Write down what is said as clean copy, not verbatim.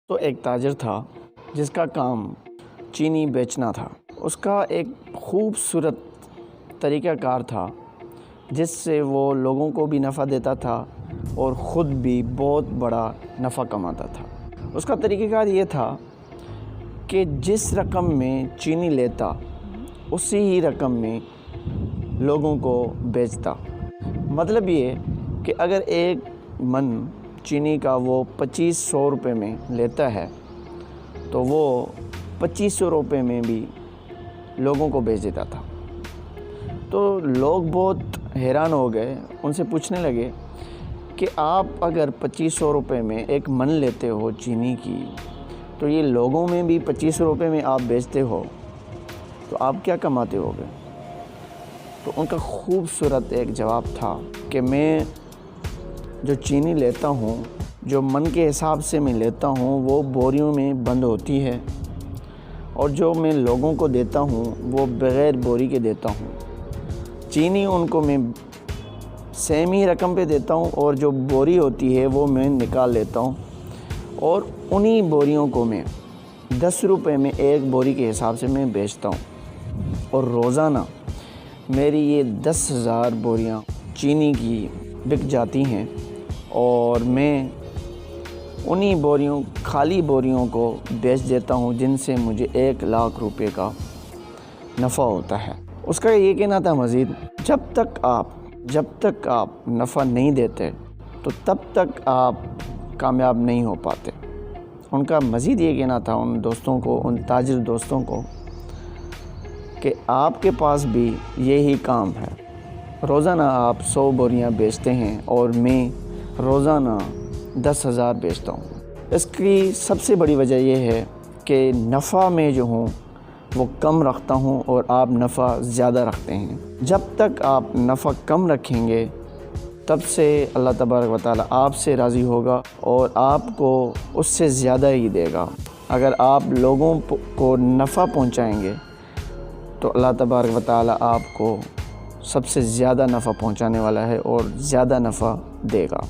تو ایک تاجر تھا جس کا کام چینی بیچنا تھا۔ اس کا ایک خوبصورت طریقہ کار تھا جس سے وہ لوگوں کو بھی نفع دیتا تھا اور خود بھی بہت بڑا نفع کماتا تھا۔ اس کا طریقہ کار یہ تھا کہ جس رقم میں چینی لیتا اسی ہی رقم میں لوگوں کو بیچتا۔ مطلب یہ کہ اگر ایک من چینی کا وہ 2500 روپے میں لیتا ہے تو وہ 2500 روپے میں بھی لوگوں کو بیچ دیتا تھا۔ تو لوگ بہت حیران ہو گئے، ان سے پوچھنے لگے کہ آپ اگر 2500 روپے میں ایک من لیتے ہو چینی کی تو یہ لوگوں میں بھی 2500 روپے میں آپ بیچتے ہو تو آپ کیا کماتے ہو گے؟ تو ان کا خوبصورت ایک جواب تھا کہ میں جو چینی لیتا ہوں، جو من کے حساب سے میں لیتا ہوں وہ بوریوں میں بند ہوتی ہے، اور جو میں لوگوں کو دیتا ہوں وہ بغیر بوری کے دیتا ہوں۔ چینی ان کو میں سیم ہی رقم پہ دیتا ہوں اور جو بوری ہوتی ہے وہ میں نکال لیتا ہوں، اور انہی بوریوں کو میں 10 روپے میں ایک بوری کے حساب سے میں بیچتا ہوں، اور روزانہ میری یہ 10,000 بوریاں چینی کی بک جاتی ہیں، اور میں انہی خالی بوریوں کو بیچ دیتا ہوں جن سے مجھے 1,00,000 روپے کا نفع ہوتا ہے۔ اس کا یہ کہنا تھا مزید، جب تک آپ نفع نہیں دیتے تو تب تک آپ کامیاب نہیں ہو پاتے۔ ان کا مزید یہ کہنا تھا ان دوستوں کو، ان تاجر دوستوں کو، کہ آپ کے پاس بھی یہی کام ہے۔ روزانہ آپ 100 بوریاں بیچتے ہیں اور میں روزانہ 10,000 بیچتا ہوں۔ اس کی سب سے بڑی وجہ یہ ہے کہ نفع میں جو ہوں وہ کم رکھتا ہوں اور آپ نفع زیادہ رکھتے ہیں۔ جب تک آپ نفع کم رکھیں گے تب سے اللہ تبارک و تعالیٰ آپ سے راضی ہوگا اور آپ کو اس سے زیادہ ہی دے گا۔ اگر آپ لوگوں کو نفع پہنچائیں گے تو اللہ تبارک و تعالیٰ آپ کو سب سے زیادہ نفع پہنچانے والا ہے اور زیادہ نفع دے گا۔